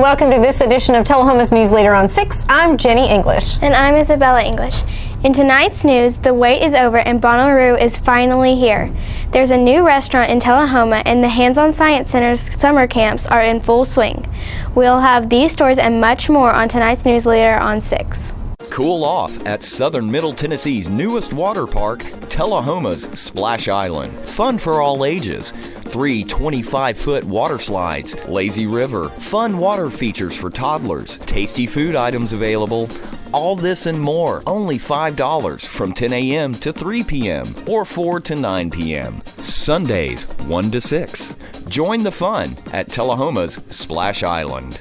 welcome to this edition of Tullahoma's News Leader on 6. I'm Jenny English. And I'm Isabella English. In tonight's news, the wait is over and Bonnaroo is finally here. There's a new restaurant in Tullahoma and the Hands-On Science Center's summer camps are in full swing. We'll have these stories and much more on tonight's News Leader on 6. Cool off at Southern Middle Tennessee's newest water park, Tullahoma's Splash Island. Fun for all ages. 3 25-foot water slides, lazy river, fun water features for toddlers, tasty food items available. All this and more, only $5 from 10 a.m. to 3 p.m. or 4 to 9 p.m. Sundays, 1 to 6. Join the fun at Tullahoma's Splash Island.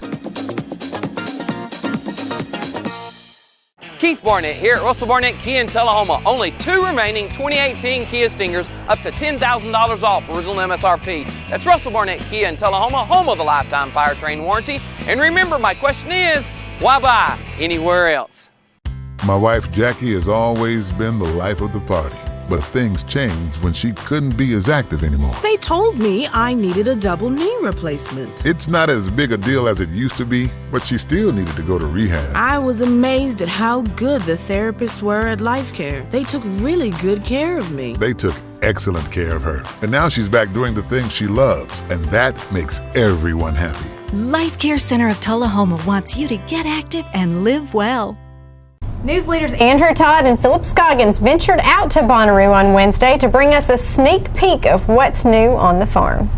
Keith Barnett here at Russell Barnett Kia in Tullahoma. Only 2 remaining 2018 Kia Stingers, up to $10,000 off original MSRP. That's Russell Barnett Kia in Tullahoma, home of the lifetime powertrain warranty. And remember, my question is, why buy anywhere else? My wife Jackie has always been the life of the party. But things changed when she couldn't be as active anymore. They told me I needed a double knee replacement. It's not as big a deal as it used to be, but she still needed to go to rehab. I was amazed at how good the therapists were at Life Care. They took really good care of me. They took excellent care of her. And now she's back doing the things she loves, and that makes everyone happy. Life Care Center of Tullahoma wants you to get active and live well. News leaders Andrew Todd and Philip Scoggins ventured out to Bonnaroo on Wednesday to bring us a sneak peek of what's new on the farm.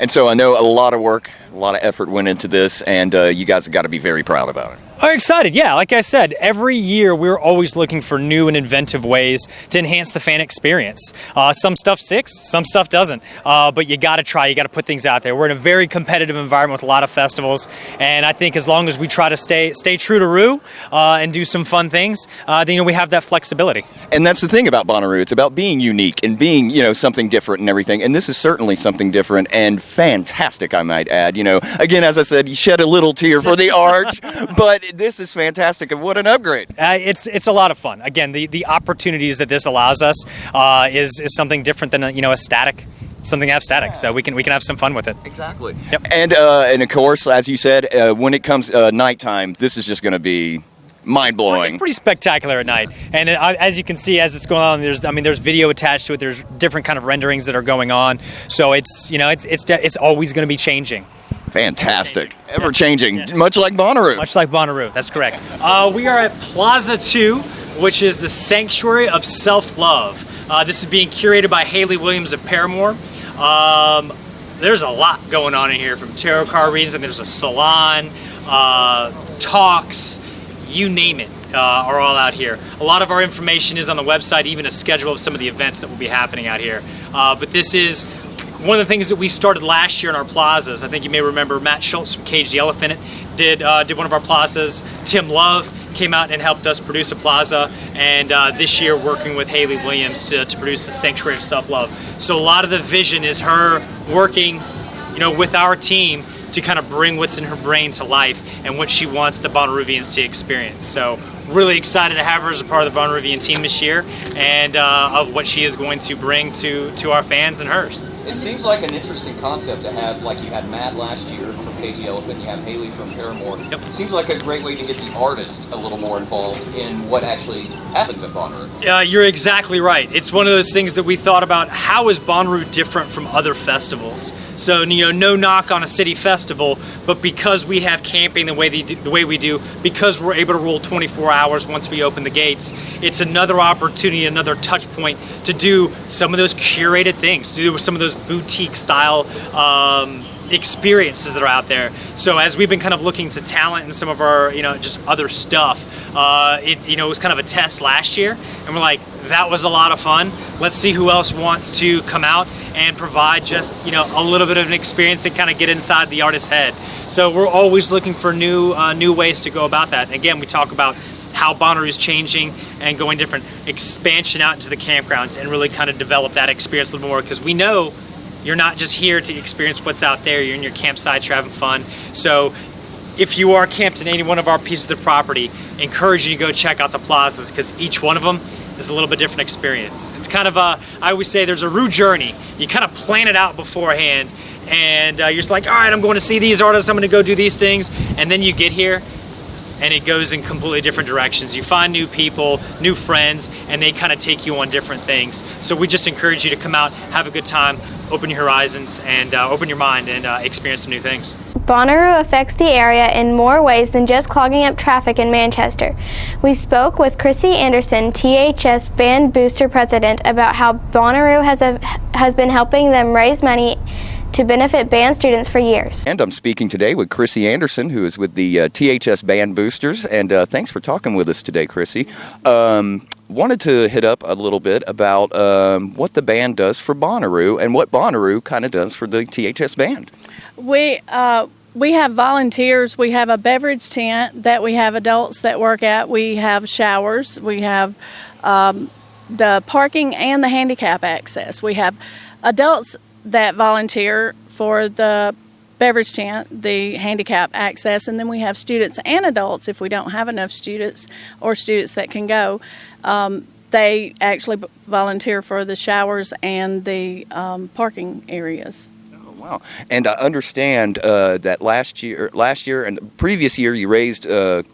And so I know a lot of work, a lot of effort went into this, and you guys have got to be very proud about it. I'm excited, yeah. Like I said, every year we're always looking for new and inventive ways to enhance the fan experience. Some stuff sticks, some stuff doesn't, but you got to try, you got to put things out there. We're in a very competitive environment with a lot of festivals, and I think as long as we try to stay true to Roo and do some fun things, then we have that flexibility. And that's the thing about Bonnaroo. It's about being unique and being, something different and everything. And this is certainly something different and fantastic, I might add. Again, as I said, you shed a little tear for the arch, but this is fantastic, and what an upgrade. It's a lot of fun. Again, the opportunities that this allows us is something different than a static, something static. So we can have some fun with it. Exactly. Yep. And of course, as you said, when it comes nighttime, this is just going to be mind-blowing. It's pretty spectacular at night, and as you can see, as it's going on, there's video attached to it. There's different kind of renderings that are going on. So it's always going to be changing. Fantastic. Ever changing, yes. Much like Bonnaroo. Much like Bonnaroo, that's correct. We are at Plaza 2, which is the Sanctuary of Self-Love. This is being curated by Haley Williams of Paramore. There's a lot going on in here, from tarot card readings, and there's a salon, talks, you name it, are all out here. A lot of our information is on the website, even a schedule of some of the events that will be happening out here. But this is one of the things that we started last year in our plazas. I think you may remember Matt Schultz from Cage the Elephant did one of our plazas. Tim Love came out and helped us produce a plaza, and this year working with Haley Williams to produce the Sanctuary of Self-Love. So a lot of the vision is her working, with our team to kind of bring what's in her brain to life and what she wants the Bonnaroovians to experience. So really excited to have her as a part of the Bonnaroovian team this year, and of what she is going to bring to our fans and hers. It seems like an interesting concept to have, like you had Matt last year from Cage the Elephant, you have Haley from Paramore. Yep. It seems like a great way to get the artist a little more involved in what actually happens at Bonnaroo. You're exactly right. It's one of those things that we thought about, how is Bonnaroo different from other festivals? So, no knock on a city festival, but because we have camping the way we do, because we're able to roll 24 hours once we open the gates, it's another opportunity, another touch point to do some of those curated things, to do some of those boutique style experiences that are out there. So as we've been kind of looking to talent and some of our, just other stuff, it was kind of a test last year, and we're like, that was a lot of fun. Let's see who else wants to come out and provide just, a little bit of an experience and kind of get inside the artist's head. So we're always looking for new ways to go about that. And again, we talk about how Bonnaroo is changing and going different, expansion out into the campgrounds and really kind of develop that experience a little more, because we know you're not just here to experience what's out there. You're in your campsite, you're having fun. So if you are camped in any one of our pieces of the property, encourage you to go check out the plazas, because each one of them is a little bit different experience. It's kind of I always say there's a Roo journey. You kind of plan it out beforehand, and you're just like, all right, I'm going to see these artists, I'm going to go do these things, and then you get here and it goes in completely different directions. You find new people, new friends, and they kind of take you on different things. So we just encourage you to come out, have a good time, open your horizons, and open your mind, and experience some new things. Bonnaroo affects the area in more ways than just clogging up traffic in Manchester. We spoke with Chrissy Anderson, THS Band Booster President, about how Bonnaroo has been helping them raise money to benefit band students for years. And I'm speaking today with Chrissy Anderson, who is with the THS Band Boosters, and thanks for talking with us today, Chrissy. Wanted to hit up a little bit about what the band does for Bonnaroo and what Bonnaroo kind of does for the THS Band. We have volunteers. We have a beverage tent that we have adults that work at. We have showers. We have the parking and the handicap access. We have adults that volunteer for the beverage tent, the handicap access, and then we have students and adults if we don't have enough students or students that can go. They actually volunteer for the showers and the parking areas. Wow. And I understand that last year and the previous year you raised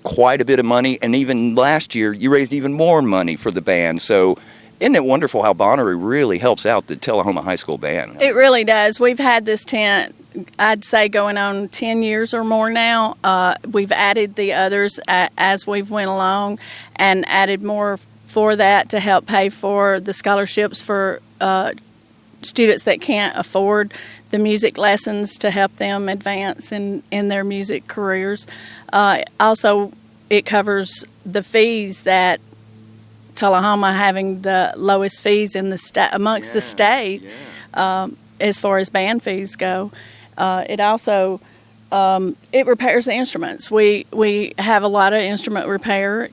quite a bit of money, and even last year you raised even more money for the band. So isn't it wonderful how Bonnaroo really helps out the Tullahoma High School Band? It really does. We've had this tent, I'd say, going on 10 years or more now. We've added the others as we've went along and added more for that to help pay for the scholarships for students that can't afford the music lessons to help them advance in their music careers. Also, it covers the fees that Tullahoma having the lowest fees in the amongst the state as far as band fees go. It also it repairs the instruments. We have a lot of instrument repair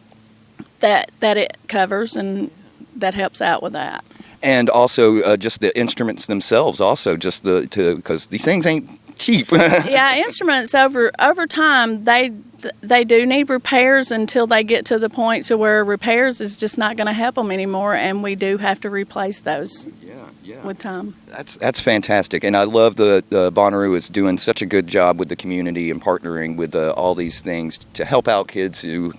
that it covers, and that helps out with that. And also just the instruments themselves, also just because these things ain't cheap. Yeah, instruments over time they do need repairs until they get to the point to where repairs is just not going to help them anymore, and we do have to replace those with time. That's fantastic, and I love the Bonnaroo is doing such a good job with the community and partnering with all these things to help out kids who,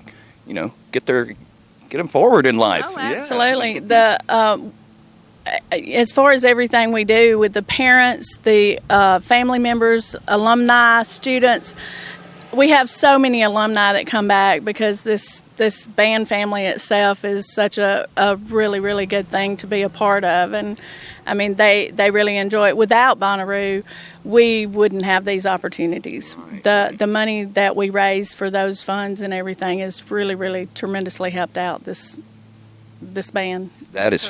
get them forward in life. Oh, absolutely. As far as everything we do with the parents, the family members, alumni, students, we have so many alumni that come back because this band family itself is such a really, really good thing to be a part of. And, I mean, they really enjoy it. Without Bonnaroo, we wouldn't have these opportunities. The money that we raise for those funds and everything has really, really tremendously helped out this band. That is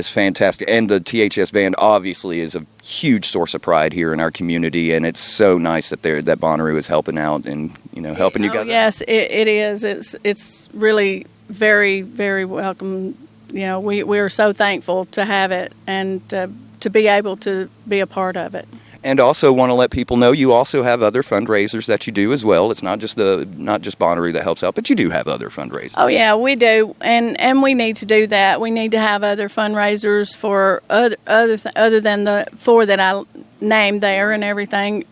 fantastic, and the THS Band obviously is a huge source of pride here in our community, and it's so nice that Bonnaroo is helping out and helping you guys. Yes, it is. It's really very, very welcome. We are so thankful to have it and to be able to be a part of it. And also want to let people know you also have other fundraisers that you do as well. It's not just Bonnaroo that helps out, but you do have other fundraisers. Oh yeah, we do, and we need to do that. We need to have other fundraisers for other than the four that I named there and everything.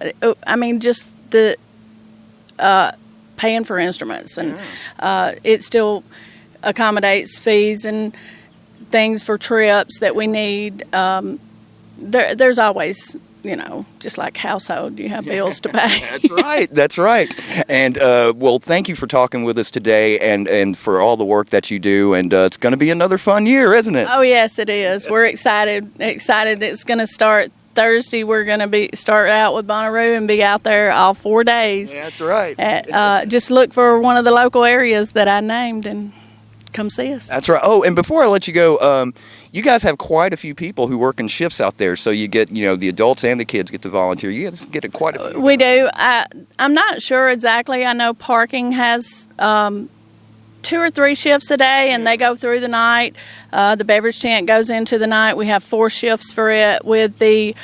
I mean, just the paying for instruments, and it still accommodates fees and things for trips that we need. There's always, just like household, you have bills to pay. That's right. And, well, thank you for talking with us today and for all the work that you do. And it's going to be another fun year, isn't it? Oh, yes, it is. We're excited that it's going to start Thursday. We're going to start out with Bonnaroo and be out there all 4 days. Yeah, that's right. Just look for one of the local areas that I named and come see us. That's right. Oh, and before I let you go, you guys have quite a few people who work in shifts out there, so you get, the adults and the kids get to volunteer. You guys get quite a few. We do. I'm not sure exactly. I know parking has 2 or 3 shifts a day, and they go through the night. The beverage tent goes into the night. We have 4 shifts for it. With the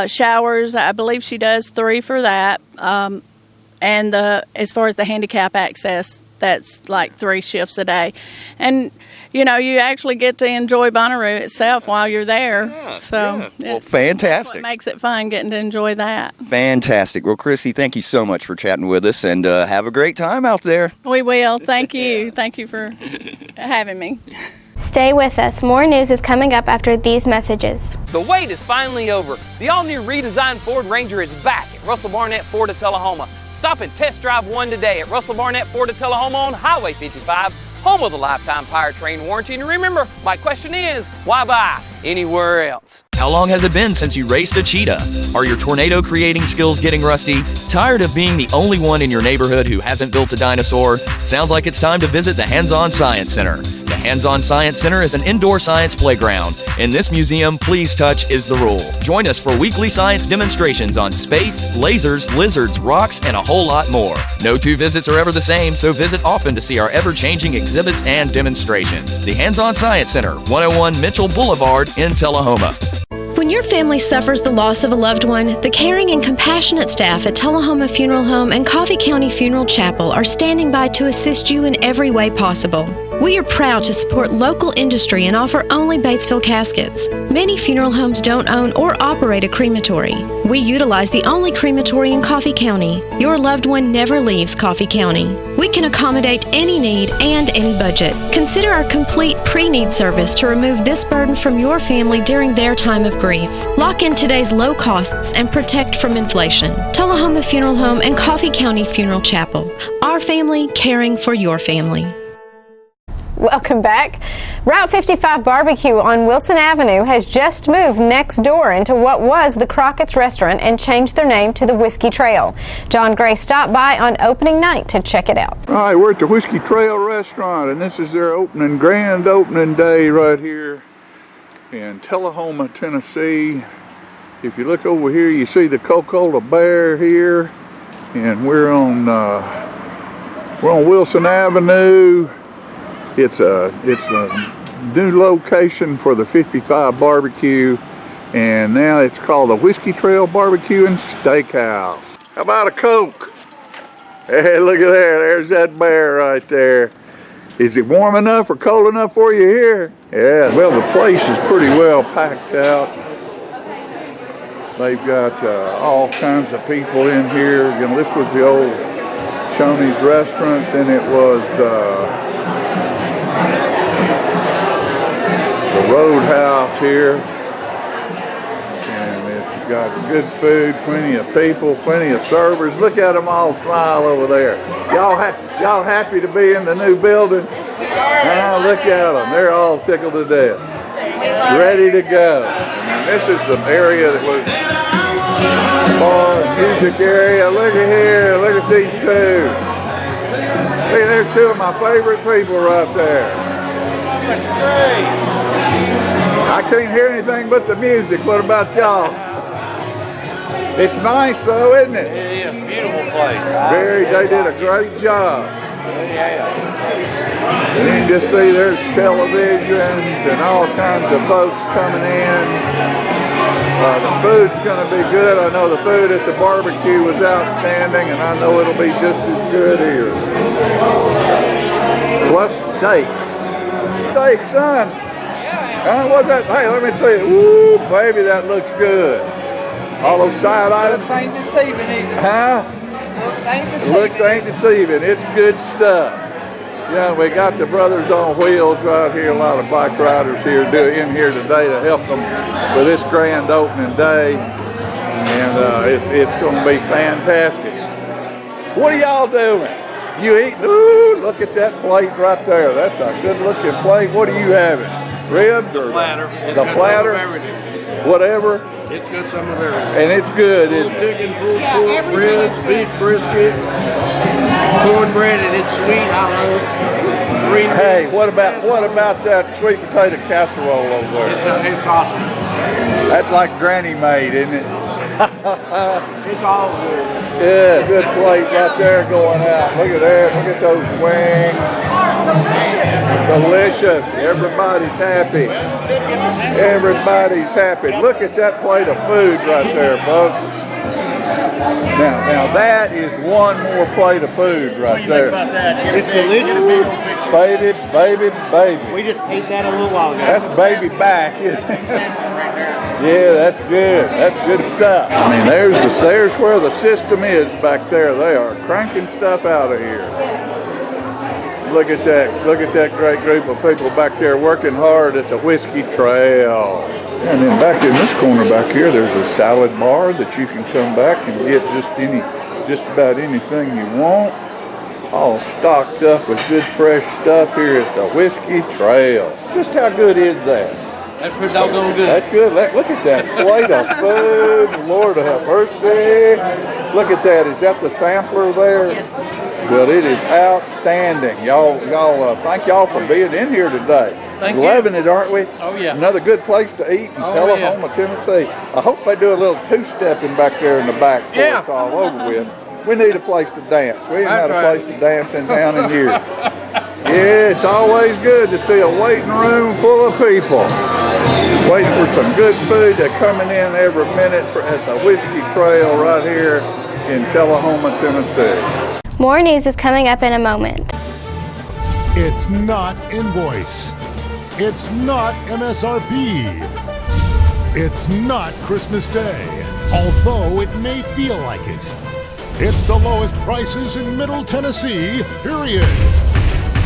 showers, I believe she does 3 for that. And as far as the handicap access, that's like 3 shifts a day. And, you know, you actually get to enjoy Bonnaroo itself while you're there. Well, fantastic. That's what makes it fun, getting to enjoy that. Fantastic. Well, Chrissy, thank you so much for chatting with us, and have a great time out there. We will. Thank you. Thank you for having me. Stay with us. More news is coming up after these messages. The wait is finally over. The all-new redesigned Ford Ranger is back at Russell Barnett Ford of Tullahoma. Stop and test drive one today at Russell Barnett Ford of Tullahoma on Highway 55, home of the lifetime powertrain warranty. And remember, my question is, why buy anywhere else? How long has it been since you raced a cheetah? Are your tornado creating skills getting rusty? Tired of being the only one in your neighborhood who hasn't built a dinosaur? Sounds like it's time to visit the Hands-On Science Center. The Hands-On Science Center is an indoor science playground. In this museum, please touch is the rule. Join us for weekly science demonstrations on space, lasers, lizards, rocks, and a whole lot more. No 2 visits are ever the same, so visit often to see our ever-changing exhibits and demonstrations. The Hands-On Science Center, 101 Mitchell Boulevard in Tullahoma. When your family suffers the loss of a loved one, the caring and compassionate staff at Tullahoma Funeral Home and Coffee County Funeral Chapel are standing by to assist you in every way possible. We are proud to support local industry and offer only Batesville caskets. Many funeral homes don't own or operate a crematory. We utilize the only crematory in Coffee County. Your loved one never leaves Coffee County. We can accommodate any need and any budget. Consider our complete pre-need service to remove this burden from your family during their time of grief. Lock in today's low costs and protect from inflation. Tullahoma Funeral Home and Coffee County Funeral Chapel. Our family caring for your family. Welcome back. Route 55 Barbecue on Wilson Avenue has just moved next door into what was the Crockett's Restaurant and changed their name to the Whiskey Trail. John Gray stopped by on opening night to check it out. All right, we're at the Whiskey Trail Restaurant, and this is their grand opening day right here in Tullahoma, Tennessee. If you look over here, you see the Coca-Cola Bear here, and we're on Wilson Avenue. It's a new location for the 55 Barbecue, and now it's called the Whiskey Trail Barbecue and Steakhouse. How about a Coke? Hey, look at there. There's that bear right there. Is it warm enough or cold enough for you here? Yeah, well, the place is pretty well packed out. They've got all kinds of people in here. You know, this was the old Shoney's restaurant, then it was the Roadhouse here, and it's got good food, plenty of people, plenty of servers. Look at them all smile over there. Y'all happy to be in the new building? Look at them. They're all tickled to death, ready to go. And this is the area that was bar and music area. Look at here. Look at these two. See, there's 2 of my favorite people right there. I can't hear anything but the music. What about y'all? It's nice though, isn't it? It is. Beautiful place. They did a great job. Yeah. And you can just see there's televisions and all kinds of folks coming in. The food's going to be good. I know the food at the barbecue was outstanding, and I know it'll be just as good here. Plus steaks. Steak, son. What's that? Hey, let me see it. Woo, baby, that looks good. All those side items. Looks ain't deceiving either. Huh? Looks ain't deceiving. Looks ain't deceiving. It's good stuff. Yeah, we got the Brothers on Wheels right here. A lot of bike riders here in here today to help them with this grand opening day, and it's going to be fantastic. What are y'all doing? You eating? Ooh, look at that plate right there. That's a good-looking plate. What are you having? Ribs or platter? The platter? Whatever. It's got some of everything. And it's good. Pulled chicken, pulled pork, ribs, beef brisket, cornbread, and it's sweet. I love green beans. Hey, what about that sweet potato casserole over there? It's awesome. That's like Granny made, isn't it? It's all good. Yeah, good plate right there going out. Look at that. Look at those wings. Delicious. Everybody's happy. Everybody's happy. Look at that plate of food right there, folks. Now that is one more plate of food right there. About that? It's delicious. Baby. We just ate that a little while ago. That's baby back, isn't it? Yeah, that's good. That's good stuff. I mean, there's where the system is back there. They are cranking stuff out of here. Look at that great group of people back there working hard at the Whiskey Trail. And then back in this corner back here, there's a salad bar that you can come back and get just about anything you want. All stocked up with good fresh stuff here at the Whiskey Trail. Just how good is that? That's pretty doggone good. That's good. Look at that plate of food. Lord have mercy. Look at that. Is that the sampler there? Yes. Well, it is outstanding. Y'all, thank y'all for being in here today. Thank you. Loving it, aren't we? Oh, yeah. Another good place to eat in Tullahoma, Tennessee. I hope they do a little two-stepping back there in the back before it's all over with. We need a place to dance. We ain't had a place to dance in town in years. Yeah, it's always good to see a waiting room full of people waiting for some good food. They're coming in every minute at the Whiskey Trail right here in Tullahoma, Tennessee. More news is coming up in a moment. It's not invoice. It's not MSRP. It's not Christmas Day, although it may feel like it. It's the lowest prices in Middle Tennessee, period.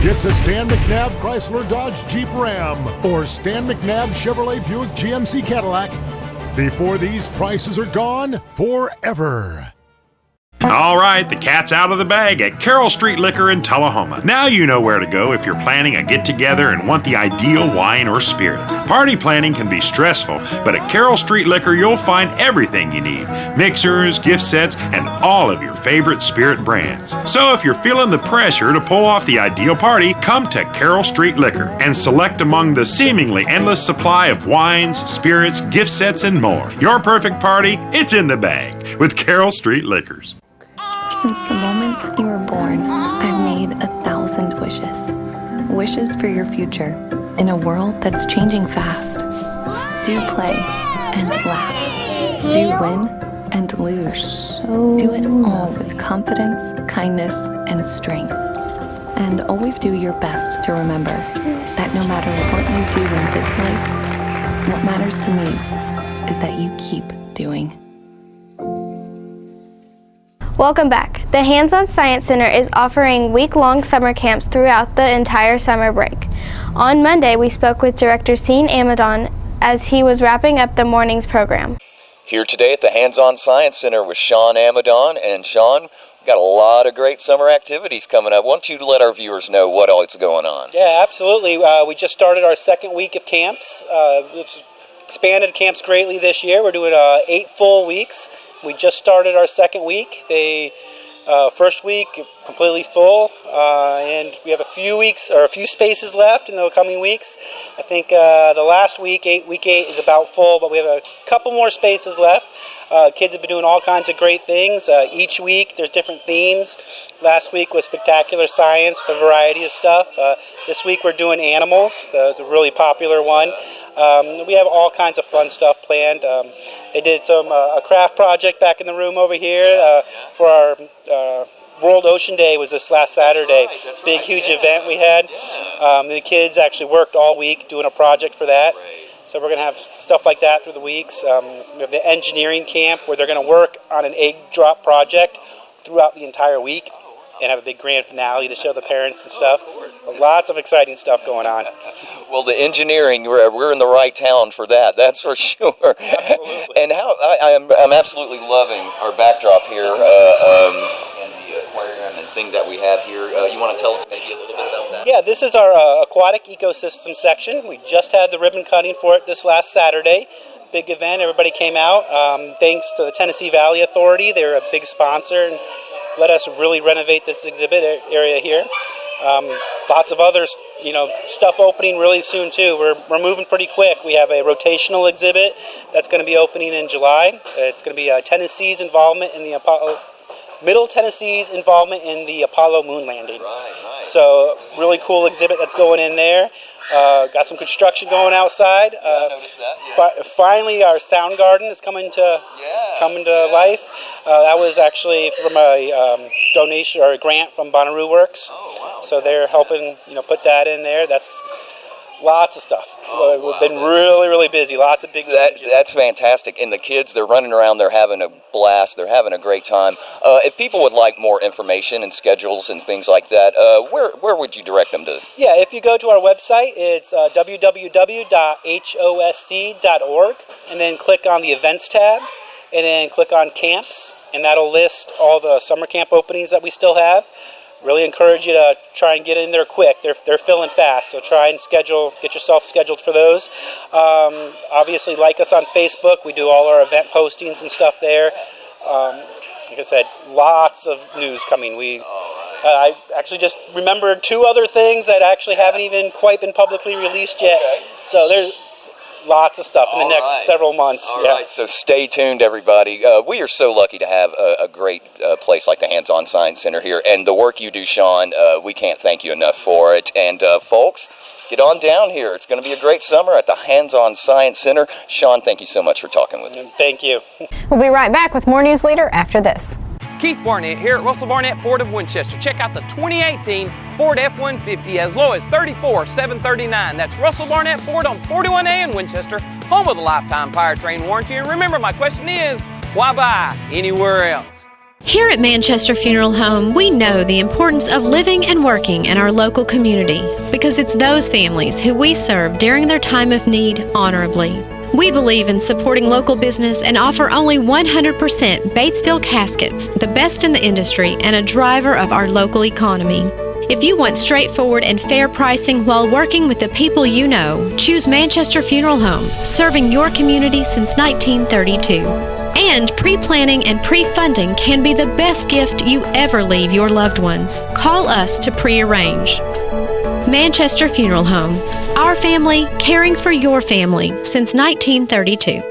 Get to Stan McNabb Chrysler Dodge Jeep Ram or Stan McNabb Chevrolet Buick GMC Cadillac before these prices are gone forever. All right, the cat's out of the bag at Carroll Street Liquor in Tullahoma. Now you know where to go if you're planning a get-together and want the ideal wine or spirit. Party planning can be stressful, but at Carroll Street Liquor you'll find everything you need. Mixers, gift sets, and all of your favorite spirit brands. So if you're feeling the pressure to pull off the ideal party, come to Carroll Street Liquor and select among the seemingly endless supply of wines, spirits, gift sets, and more. Your perfect party, it's in the bag with Carroll Street Liquors. Since the moment you were born, I've made 1,000 wishes. Wishes for your future in a world that's changing fast. Do play and laugh. Do win and lose. Do it all with confidence, kindness, and strength. And always do your best to remember that no matter what you do in this life, what matters to me is that you keep doing. Welcome back. The Hands-On Science Center is offering week-long summer camps throughout the entire summer break. On Monday, we spoke with Director Sean Amadon as he was wrapping up the morning's program. Here today at the Hands-On Science Center with Sean Amadon. And Sean, we've got a lot of great summer activities coming up. Why don't you let our viewers know what all is going on? Yeah, absolutely. We just started our second week of camps. It's expanded camps greatly this year. We're doing 8 full weeks. We just started our second week. First week completely full, and we have a few spaces left in the coming weeks. I think the last week 8 is about full, but we have a couple more spaces left. Kids have been doing all kinds of great things. Each week there's different themes. Last week was spectacular science, a variety of stuff. This week we're doing animals. That's a really popular one. We have all kinds of fun stuff planned. They did a craft project back in the room over here for our World Ocean Day was this last Saturday. Big, huge event we had. The kids actually worked all week doing a project for that. So we're going to have stuff like that through the weeks. We have the engineering camp where they're going to work on an egg drop project throughout the entire week and have a big grand finale to show the parents and stuff. Lots of exciting stuff going on. Well, the engineering, we're in the right town for that, that's for sure. Absolutely. And I'm absolutely loving our backdrop here and the aquarium and thing that we have here. You want to tell us maybe a little bit about that? Yeah, this is our aquatic ecosystem section. We just had the ribbon cutting for it this last Saturday. Big event, everybody came out. Thanks to the Tennessee Valley Authority, they're a big sponsor and let us really renovate this exhibit area here. Lots of other, stuff opening really soon too. We're moving pretty quick. We have a rotational exhibit that's going to be opening in July. It's going to be Tennessee's involvement in the Middle Tennessee's involvement in the Apollo moon landing. So really cool exhibit that's going in there. Got some construction going outside. I noticed that. Finally, our sound garden is coming to life. That was actually from a donation or a grant from Bonnaroo Works. So they're helping, put that in there. That's lots of stuff. We've been really busy. Lots of big changes. That's fantastic. And the kids, they're running around. They're having a blast. They're having a great time. If people would like more information and schedules and things like that, where would you direct them to? Yeah, if you go to our website, it's www.hosc.org, and then click on the events tab, and then click on camps, and that'll list all the summer camp openings that we still have. Really encourage you to try and get in there quick. They're filling fast, so try and get yourself scheduled for those. Obviously, like us on Facebook. We do all our event postings and stuff there. Like I said, lots of news coming. I actually just remembered 2 other things that actually haven't even quite been publicly released yet. So there's lots of stuff in the next several months. All right, so stay tuned, everybody. We are so lucky to have a great place like the Hands-On Science Center here, and the work you do, Sean, we can't thank you enough for it. And folks, get on down here. It's going to be a great summer at the Hands-On Science Center. Sean, thank you so much for talking with me. Thank you. We'll be right back with more News Leader after this. Keith Barnett here at Russell Barnett Ford of Winchester. Check out the 2018 Ford F-150 as low as $34,739. That's Russell Barnett Ford on 41A in Winchester, home of the lifetime powertrain warranty. And remember, my question is, why buy anywhere else? Here at Manchester Funeral Home, we know the importance of living and working in our local community because it's those families who we serve during their time of need honorably. We believe in supporting local business and offer only 100% Batesville caskets, the best in the industry and a driver of our local economy. If you want straightforward and fair pricing while working with the people you know, choose Manchester Funeral Home, serving your community since 1932. And pre-planning and pre-funding can be the best gift you ever leave your loved ones. Call us to pre-arrange. Manchester Funeral Home. Our family caring for your family since 1932.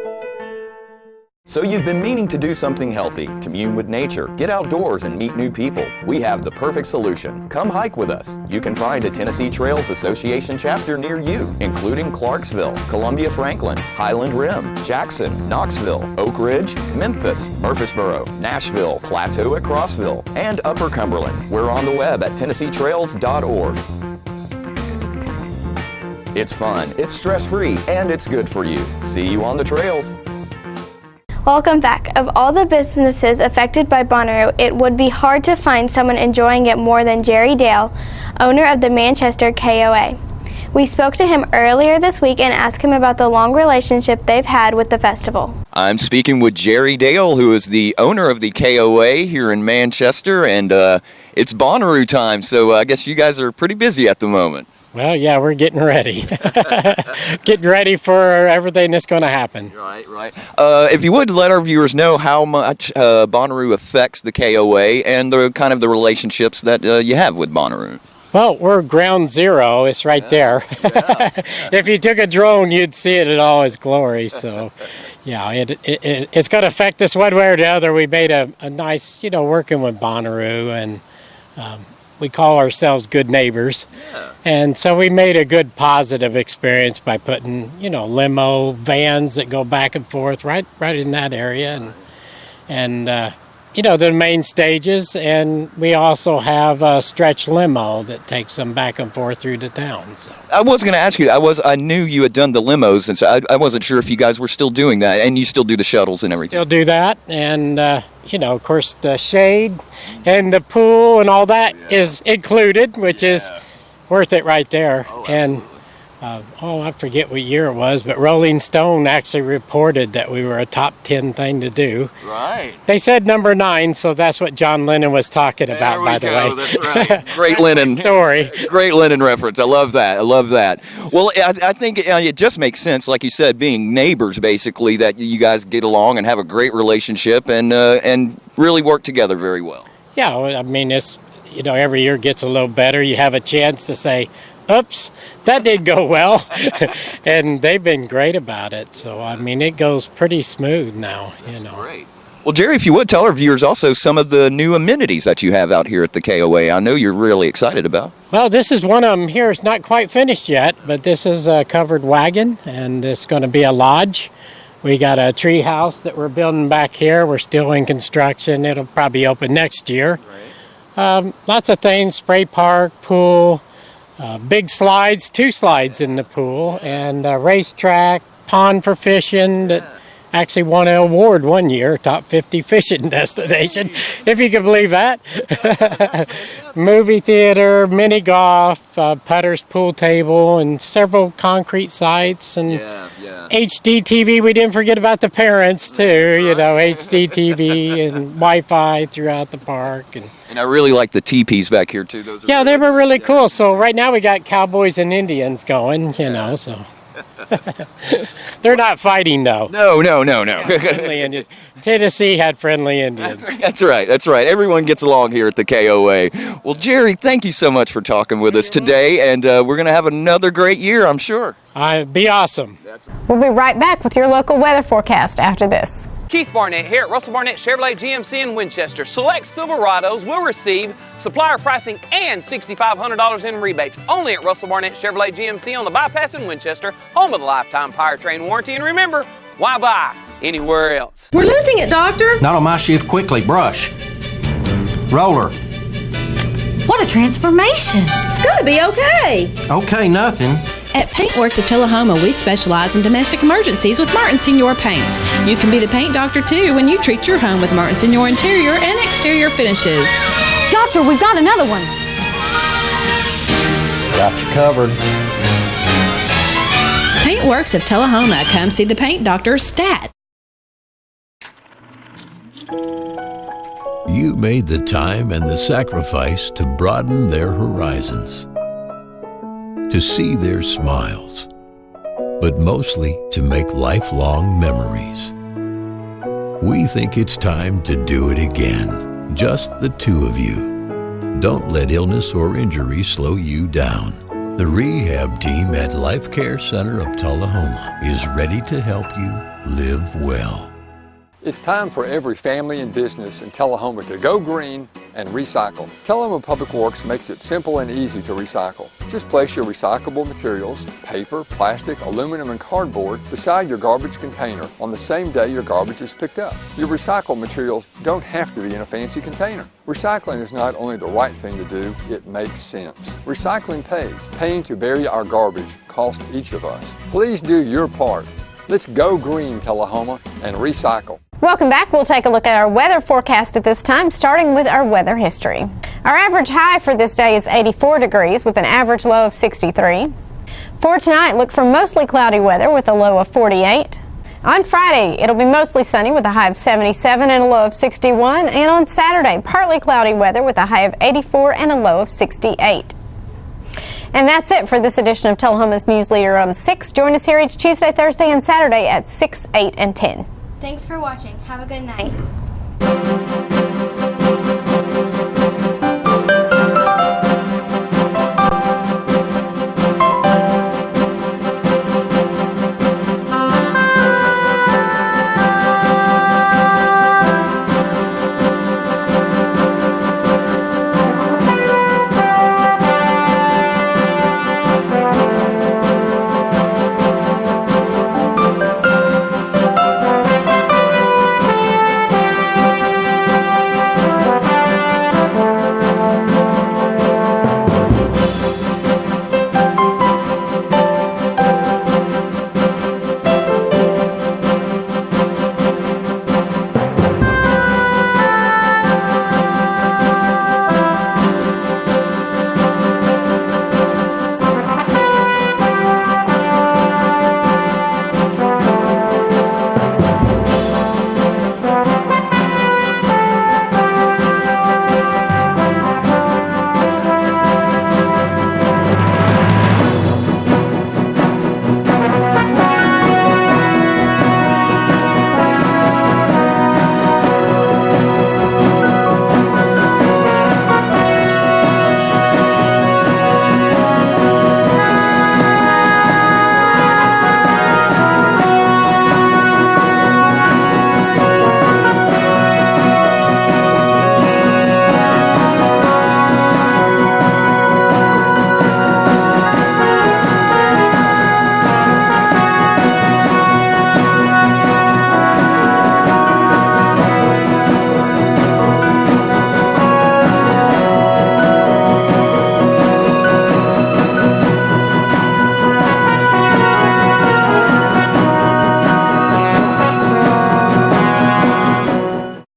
So you've been meaning to do something healthy, commune with nature, get outdoors and meet new people. We have the perfect solution. Come hike with us. You can find a Tennessee Trails Association chapter near you, including Clarksville, Columbia Franklin, Highland Rim, Jackson, Knoxville, Oak Ridge, Memphis, Murfreesboro, Nashville, Plateau at Crossville, and Upper Cumberland. We're on the web at TennesseeTrails.org. It's fun, it's stress-free, and it's good for you. See you on the trails. Welcome back. Of all the businesses affected by Bonnaroo, it would be hard to find someone enjoying it more than Jerry Dale, owner of the Manchester KOA. We spoke to him earlier this week and asked him about the long relationship they've had with the festival. I'm speaking with Jerry Dale, who is the owner of the KOA here in Manchester, and it's Bonnaroo time, so I guess you guys are pretty busy at the moment. Well, yeah, we're getting ready. Getting ready for everything that's going to happen. Right. If you would, let our viewers know how much Bonnaroo affects the KOA and the kind of the relationships that you have with Bonnaroo. Well, we're ground zero. It's right there. If you took a drone, you'd see it in all its glory. So, yeah, it's going to affect us one way or the other. We made a nice, working with Bonnaroo, and we call ourselves good neighbors. Yeah. And so we made a good positive experience by putting, limo vans that go back and forth right in that area. And the main stages. And we also have a stretch limo that takes them back and forth through the town. So. I was going to ask you, I knew you had done the limos, and so I wasn't sure if you guys were still doing that. And you still do the shuttles and everything. Still do that. And, of course, the shade and the pool and all that is included, which is worth it right there. And I forget what year it was, but Rolling Stone actually reported that we were a top 10 thing to do. Right. They said number 9, so that's what John Lennon was talking about, by the way. That's right. Great Lennon story. Great Lennon reference. I love that. Well, I think it just makes sense, like you said, being neighbors, basically, that you guys get along and have a great relationship and really work together very well. Yeah, I mean, it's, every year gets a little better. You have a chance to say, oops, that didn't go well. And they've been great about it. So, I mean, it goes pretty smooth now. That's great. Well, Jerry, if you would, tell our viewers also some of the new amenities that you have out here at the KOA. I know you're really excited about. Well, this is one of them here. It's not quite finished yet, but this is a covered wagon, and this is going to be a lodge. We got a tree house that we're building back here. We're still in construction. It'll probably open next year. Lots of things, spray park, pool, big slides, 2 slides in the pool, and a racetrack, pond for fishing that actually won an award one year, top 50 fishing destination, if you can believe that. Movie theater, mini golf, putters, pool table, and several concrete sites, and HD TV. We didn't forget about the parents too, HD TV and Wi-Fi throughout the park. And I really like the teepees back here too. Those are they were really cool. So right now we got cowboys and Indians going, so. They're not fighting though. No. Friendly Indians. Tennessee had friendly Indians. That's right. Everyone gets along here at the KOA. Well, Jerry, thank you so much for talking with us today, and we're going to have another great year, I'm sure. Be awesome. We'll be right back with your local weather forecast after this. Keith Barnett here at Russell Barnett Chevrolet GMC in Winchester. Select Silverados will receive supplier pricing and $6,500 in rebates only at Russell Barnett Chevrolet GMC on the bypass in Winchester, home of the lifetime powertrain warranty. And remember, why buy anywhere else? We're losing it, Doctor. Not on my shift. Quickly, brush. Roller. What a transformation. It's going to be okay. Okay, nothing. At Paintworks of Tullahoma, we specialize in domestic emergencies with Martin Senior Paints. You can be the paint doctor too when you treat your home with Martin Senior interior and exterior finishes. Doctor, we've got another one. Got you covered. Paintworks of Tullahoma. Come see the paint doctor, Stat. You made the time and the sacrifice to broaden their horizons, to see their smiles, but mostly to make lifelong memories. We think it's time to do it again, just the two of you. Don't let illness or injury slow you down. The rehab team at Life Care Center of Tullahoma is ready to help you live well. It's time for every family and business in Tullahoma to go green and recycle. Tullahoma Public Works makes it simple and easy to recycle. Just place your recyclable materials, paper, plastic, aluminum, and cardboard beside your garbage container on the same day your garbage is picked up. Your recycled materials don't have to be in a fancy container. Recycling is not only the right thing to do, it makes sense. Recycling pays. Paying to bury our garbage costs each of us. Please do your part. Let's go green, Tullahoma, and recycle. Welcome back. We'll take a look at our weather forecast at this time, starting with our weather history. Our average high for this day is 84 degrees with an average low of 63. For tonight, look for mostly cloudy weather with a low of 48. On Friday, it'll be mostly sunny with a high of 77 and a low of 61. And on Saturday, partly cloudy weather with a high of 84 and a low of 68. And that's it for this edition of Tullahoma's News Leader on 6. Join us here each Tuesday, Thursday, and Saturday at 6, 8, and 10. Thanks for watching. Have a good night.